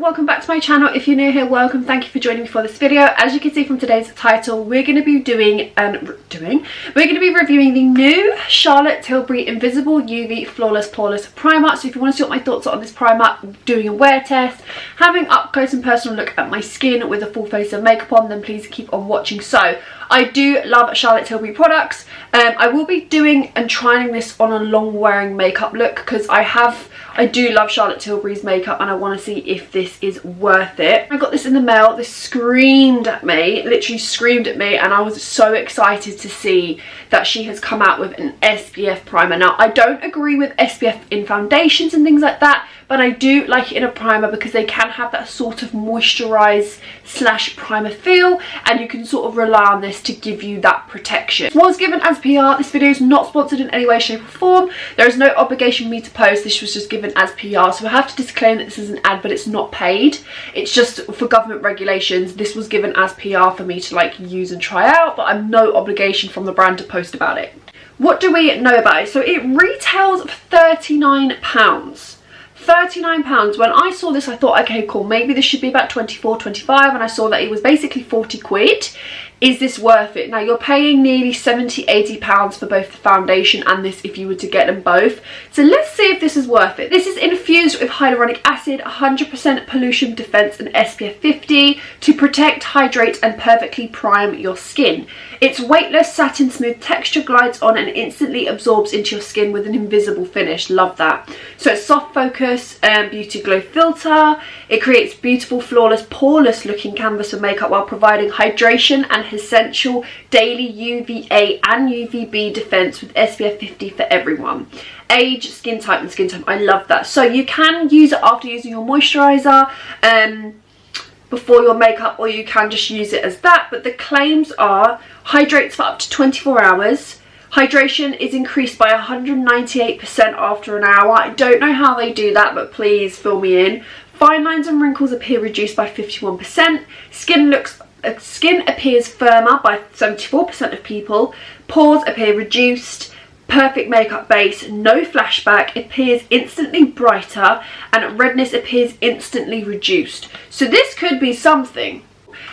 welcome back to my channel. If you're new here, welcome. Thank you for joining me for this video. As you can see from today's title, we're going to be reviewing the new Charlotte Tilbury Invisible UV Flawless Poreless Primer. So if you want to see what my thoughts are on this primer, doing a wear test, having up close and personal look at my skin with a full face of makeup on, then please keep on watching. So I do love Charlotte Tilbury products. I will be doing and trying this on a long wearing makeup look because I do love Charlotte Tilbury's makeup and I want to see if this is worth it. I got this in the mail. This screamed at me, literally screamed at me, and I was so excited to see that she has come out with an SPF primer. Now, I don't agree with SPF in foundations and things like that, but I do like it in a primer because they can have that sort of moisturize slash primer feel, and you can sort of rely on this to give you that protection. It was given as PR. This video is not sponsored in any way, shape or form. There is no obligation for me to post. This was just given as PR, so I have to disclaim that this is an ad, but it's not paid. It's just for government regulations. This was given as PR for me to like use and try out, but I'm no obligation from the brand to post about it. What do we know about it? So it retails for £39. £39. When I saw this, I thought, okay, cool, maybe this should be about 24, 25, and I saw that it was basically 40 quid. Is this worth it? Now, you're paying nearly 70, 80 pounds for both the foundation and this if you were to get them both. So let's see if this is worth it. This is infused with hyaluronic acid, 100% pollution defense and SPF 50 to protect, hydrate and perfectly prime your skin. Its weightless satin smooth texture glides on and instantly absorbs into your skin with an invisible finish. Love that. So it's soft focus beauty glow filter. It creates beautiful, flawless, poreless looking canvas of makeup while providing hydration and essential daily UVA and UVB defense with SPF 50 for everyone. Age, skin type and skin tone. I love that. So you can use it after using your moisturizer before your makeup, or you can just use it as that, but the claims are hydrates for up to 24 hours. Hydration is increased by 198% after an hour. I don't know how they do that, but please fill me in. Fine lines and wrinkles appear reduced by 51%. Skin appears firmer by 74% of people. Pores appear reduced. Perfect makeup base, no flashback, appears instantly brighter, and redness appears instantly reduced. So this could be something.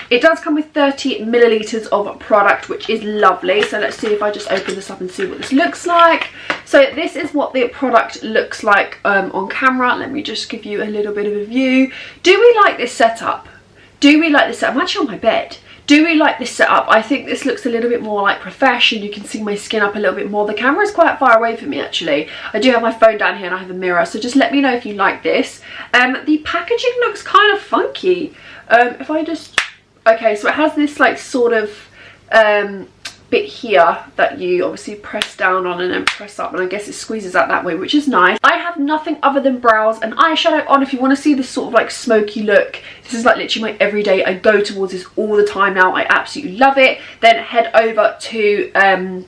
It does come with 30 millilitres of product, which is lovely. So let's see if I just open this up and see what this looks like. So this is what the product looks like on camera. Let me just give you a little bit of a view. Do we like this setup? Do we like this setup? I'm actually on my bed. Do we like this setup? I think this looks a little bit more like professional. You can see my skin up a little bit more. The camera is quite far away from me actually. I do have my phone down here and I have a mirror, so just let me know if you like this. The packaging looks kind of funky. If I just... Okay, so it has this like sort of bit here that you obviously press down on and then press up, and I guess it squeezes out that way, which is nice. I have nothing other than brows and eyeshadow on. If you want to see this sort of like smoky look, this is like literally my everyday. I go towards this all the time now. I absolutely love it. Then head over to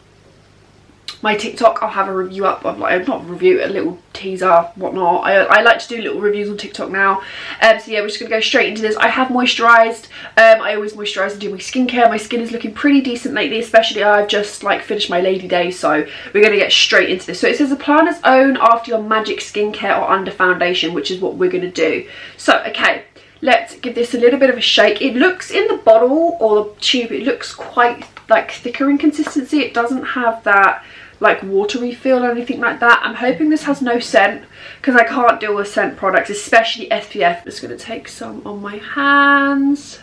my TikTok. I'll have a review up of, like, not a review, a little teaser, whatnot. I like to do little reviews on TikTok now. So yeah, we're just gonna go straight into this. I have moisturised. I always moisturise and do my skincare. My skin is looking pretty decent lately, especially I've just like finished my Lady Day, so we're gonna get straight into this. So it says apply on its own after your magic skincare or under foundation, which is what we're gonna do. So okay, let's give this a little bit of a shake. It looks in the bottle or the tube, it looks quite like thicker in consistency. It doesn't have that like watery feel or anything like that. I'm hoping this has no scent because I can't deal with scent products, especially SPF. I'm just going to take some on my hands.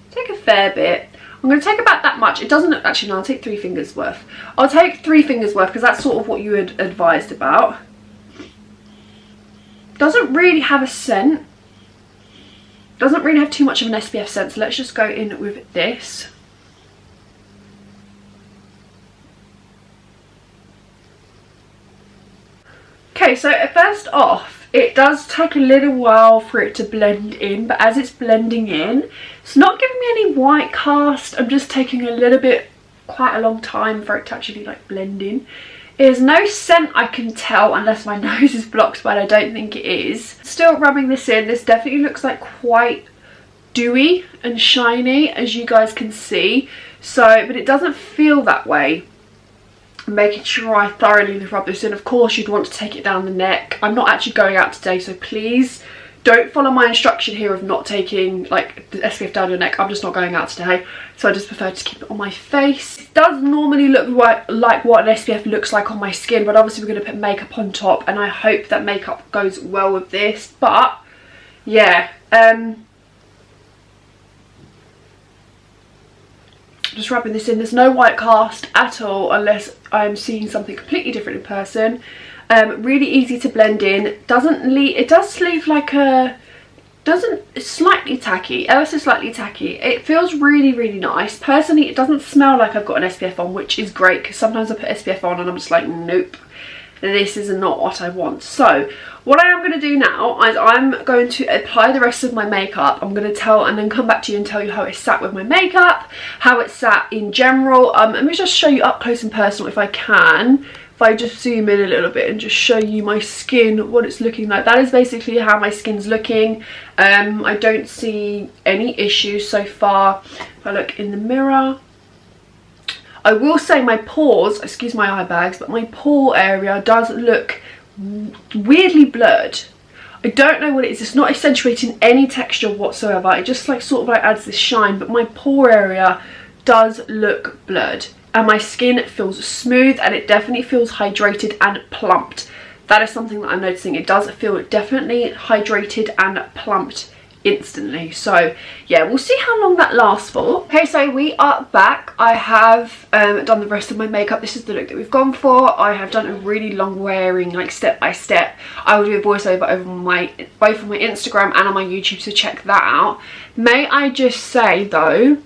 Take a fair bit. I'm going to take about that much. It doesn't actually, no, I'll take 3 fingers worth. I'll take 3 fingers worth because that's sort of what you had advised about. Doesn't really have a scent. Doesn't really have too much of an SPF scent, so let's just go in with this. Okay, so first off, it does take a little while for it to blend in, but as it's blending in, it's not giving me any white cast. I'm just taking a little bit, quite a long time for it to actually like blend in. There's no scent I can tell unless my nose is blocked, but I don't think it is. Still rubbing this in. This definitely looks like quite dewy and shiny, as you guys can see. So, but it doesn't feel that way. Making sure I thoroughly rub this in. Of course, you'd want to take it down the neck. I'm not actually going out today, so please Don't follow my instruction here of not taking like the SPF down your neck. I'm just not going out today, so I just prefer to keep it on my face. It does normally look like what an SPF looks like on my skin, but obviously we're going to put makeup on top, and I hope that makeup goes well with this. But yeah, just rubbing this in. There's no white cast at all unless I'm seeing something completely different in person. Really easy to blend in. It does leave like a, it's slightly tacky, ever so slightly tacky. It feels really, really nice. Personally, it doesn't smell like I've got an SPF on, which is great, because sometimes I put SPF on and I'm just like, nope, this is not what I want. So what I am going to do now is I'm going to apply the rest of my makeup. I'm going to and then come back to you and tell you how it sat with my makeup, how it sat in general. Let me just show you up close and personal if I can. If I just zoom in a little bit and just show you my skin, what it's looking like. That is basically how my skin's looking. I don't see any issues so far. If I look in the mirror, I will say my pores, excuse my eye bags, but my pore area does look weirdly blurred. I don't know what it is. It's not accentuating any texture whatsoever. It just like sort of like adds this shine, but my pore area does look blurred. And my skin feels smooth, and it definitely feels hydrated and plumped. That is something that I'm noticing. It does feel definitely hydrated and plumped instantly. So yeah, we'll see how long that lasts for. Okay, so we are back. I have done the rest of my makeup. This is the look that we've gone for. I have done a really long wearing, like step by step. I will do a voiceover over both on my Instagram and on my YouTube, so check that out. May I just say though,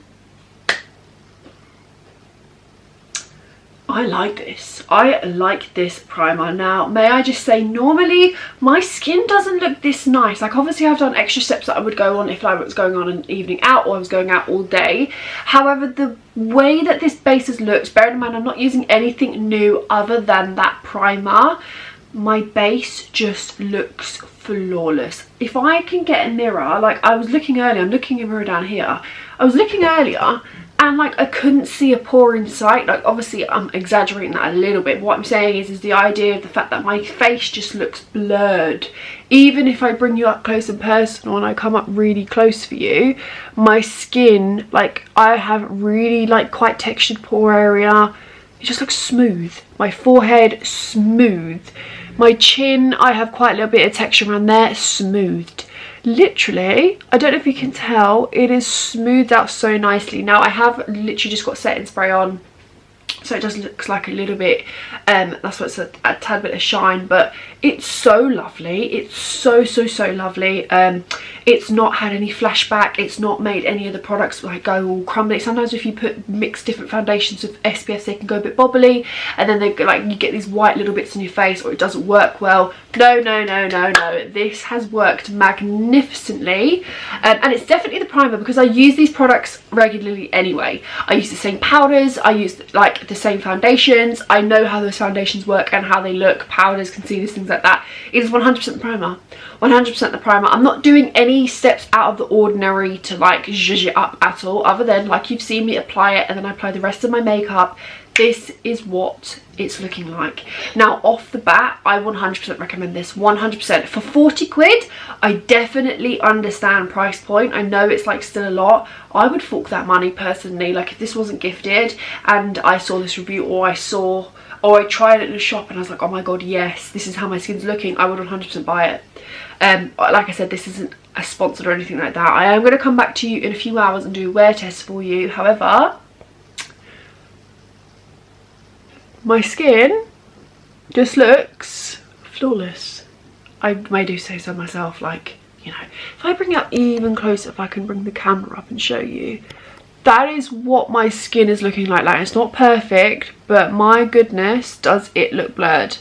I like this. I like this primer. Now, may I just say, normally my skin doesn't look this nice. Like, obviously I've done extra steps that I would go on if I was going on an evening out or I was going out all day. However, the way that this base has looked, bear in mind I'm not using anything new other than that primer, my base just looks flawless. If I can get a mirror, like I was looking earlier, I'm looking in a mirror down here. I was looking earlier and like I couldn't see a pore in sight. Like obviously I'm exaggerating that a little bit. What I'm saying is the idea of the fact that my face just looks blurred. Even if I bring you up close and personal and I come up really close for you, my skin, like I have really like quite textured pore area. It just looks smooth. My forehead, smooth. My chin, I have quite a little bit of texture around there, smoothed. Literally, I don't know if you can tell, it is smoothed out so nicely. Now I have literally just got setting spray on, so it just looks like a little bit, that's what's a tad bit of shine, but it's so lovely. It's so lovely. It's not had any flashback. It's not made any of the products like go all crumbly. Sometimes if you mix different foundations with SPF, they can go a bit bobbly, and then they like you get these white little bits in your face, or it doesn't work well. No. This has worked magnificently, and it's definitely the primer, because I use these products regularly anyway. I use the same powders. I use like the same foundations. I know how those foundations work and how they look. Powders, concealers, things like that. It is 100% the primer. 100% the primer. I'm not doing any steps out of the ordinary to like zhuzh it up at all, other than like you've seen me apply it and then I apply the rest of my makeup. This is what it's looking like. Now off the bat, I 100% recommend this. 100%. For 40 quid, I definitely understand price point. I know it's like still a lot. I would fork that money personally. Like if this wasn't gifted and I saw this review, or I tried it in a shop and I was like, oh my god, yes, this is how my skin's looking, I would 100% buy it. Like I said, this isn't a sponsored or anything like that. I am going to come back to you in a few hours and do a wear test for you. However, my skin just looks flawless. I may do say so myself. Like, you know, if I bring it up even closer, if I can bring the camera up and show you, that is what my skin is looking like. Like, it's not perfect, but my goodness, does it look blurred.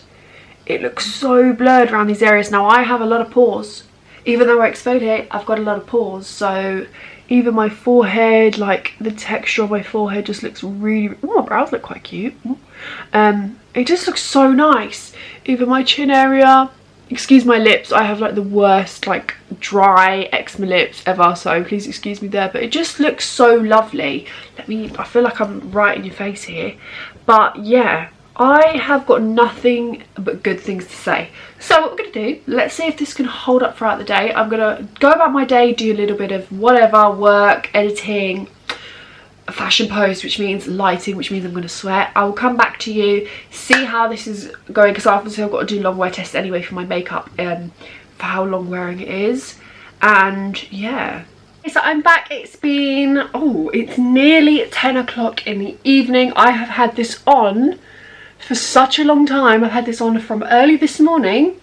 It looks so blurred around these areas. Now I have a lot of pores. Even though I exfoliate, I've got a lot of pores. So even my forehead, like the texture of my forehead just looks really, oh, my brows look quite cute. It just looks so nice. Even my chin area, excuse my lips, I have like the worst like dry eczema lips ever, so please excuse me there, but it just looks so lovely. I feel like I'm right in your face here, but yeah, I have got nothing but good things to say. So what we're going to do, let's see if this can hold up throughout the day. I'm going to go about my day, do a little bit of whatever, work, editing, fashion post, which means lighting, which means I'm going to sweat. I will come back to you, see how this is going, because obviously I've got to do long wear tests anyway for my makeup, for how long wearing it is. And yeah. So I'm back. It's been, it's nearly 10 o'clock in the evening. I have had this on for such a long time. I've had this on from early this morning.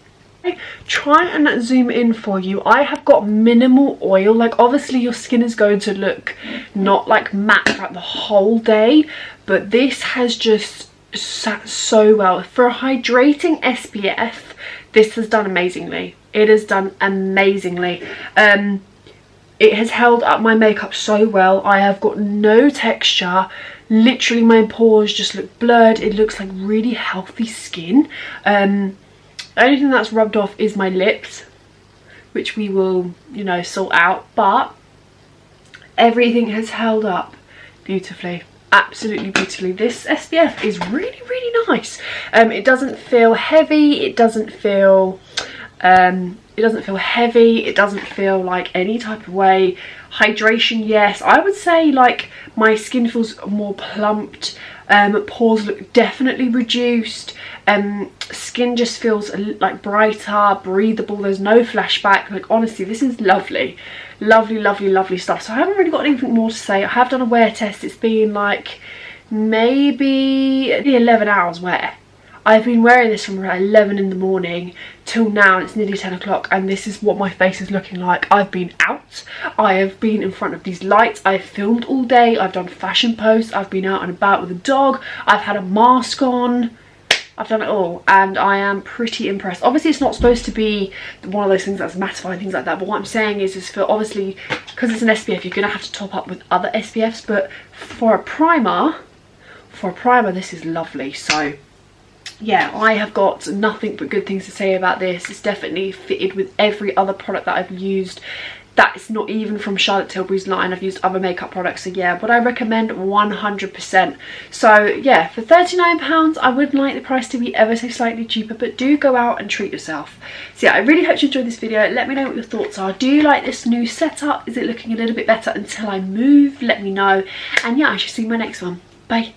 Try and zoom in for you. I have got minimal oil. Like, obviously your skin is going to look not like matte throughout the whole day, but this has just sat so well. For a hydrating SPF, this has done amazingly. It has done amazingly. It has held up my makeup so well. I have got no texture. Literally my pores just look blurred. It looks like really healthy skin. The only thing that's rubbed off is my lips, which we will, you know, sort out. But everything has held up beautifully. Absolutely beautifully. This SPF is really, really nice. It doesn't feel heavy. It doesn't feel heavy. It doesn't feel like any type of way. Hydration, yes. I would say like my skin feels more plumped. Pores look definitely reduced. Skin just feels like brighter, breathable. There's no flashback. Like, honestly, this is lovely. Lovely, lovely, lovely stuff. So I haven't really got anything more to say. I have done a wear test. It's been like maybe 11 hours wear. I've been wearing this from around 11 in the morning till now, and it's nearly 10 o'clock, and this is what my face is looking like. I've been out, I have been in front of these lights, I've filmed all day, I've done fashion posts, I've been out and about with a dog, I've had a mask on, I've done it all, and I am pretty impressed. Obviously it's not supposed to be one of those things that's mattifying, things like that, but what I'm saying is for, obviously, because it's an SPF, you're going to have to top up with other SPFs, but for a primer, this is lovely. So yeah, I have got nothing but good things to say about this. It's definitely fitted with every other product that I've used. That's not even from Charlotte Tilbury's line. I've used other makeup products, so yeah, would I recommend 100%. So yeah, for £39, I would like the price to be ever so slightly cheaper, but do go out and treat yourself. So yeah, I really hope you enjoyed this video. Let me know what your thoughts are. Do you like this new setup? Is it looking a little bit better until I move? Let me know. And yeah, I shall see you in my next one. Bye.